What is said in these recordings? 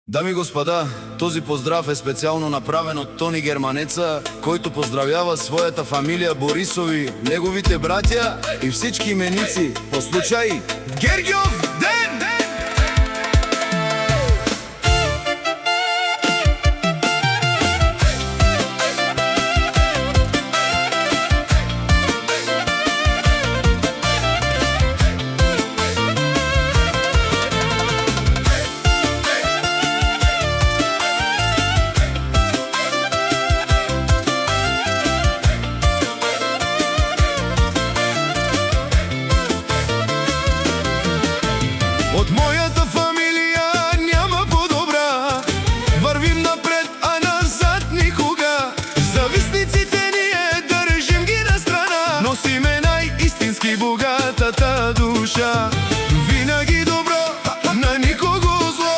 Дами и господа, този поздрав е специално направен од Тони Германеца, којто поздравява својата фамилија Борисови, неговите браќа и всички именици по случај Гергјов ден! Од мојата фамилија няма подобра, врвим напред, а назад никога. Зависниците ние држим ги на страна, носиме најистински богатата душа. Винаги добро, на никого зло,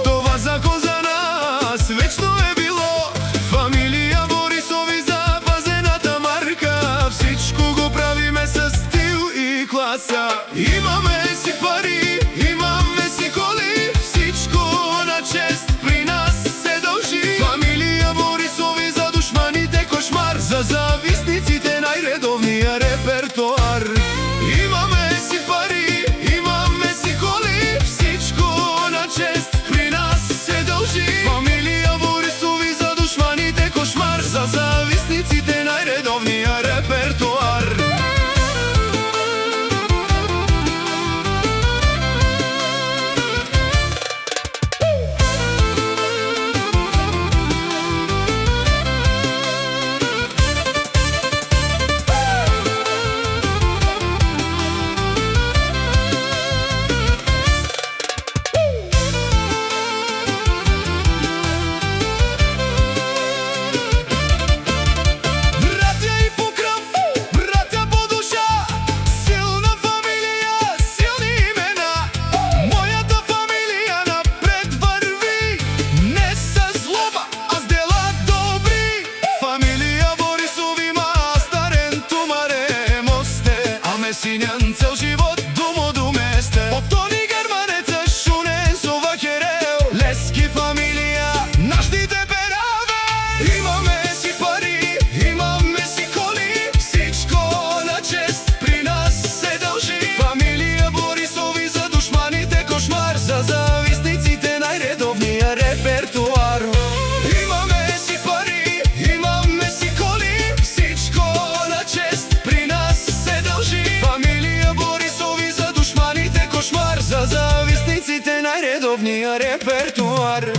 това закон за нас вечно е било. Фамилија Борисови, запазената марка, всичко го правиме со стил и класа. Имаме си пари, за зависниците најредовниот репертоар. Имаме си пари, имаме си коли, всичко на чест при нас се дължи. Фамилија Борисови, за душманите кошмар, за зависниците најредовниот репертоар. Сињан цел живот, думо до месте. Од Тони Германеца шунен со вакерел, лески фамилија, нашите пераве. Имаме си пари, имаме си коли, всичко на чест при нас се дължи. Фамилија Борисови, за душманите кошмар, за зависниците најредовниот репертоар. Имаме си пари, имаме си коли, всичко на чест при нас се дължи. Фамилија Борисови, за душманите кошмар, за зависниците најредовниот репертоар.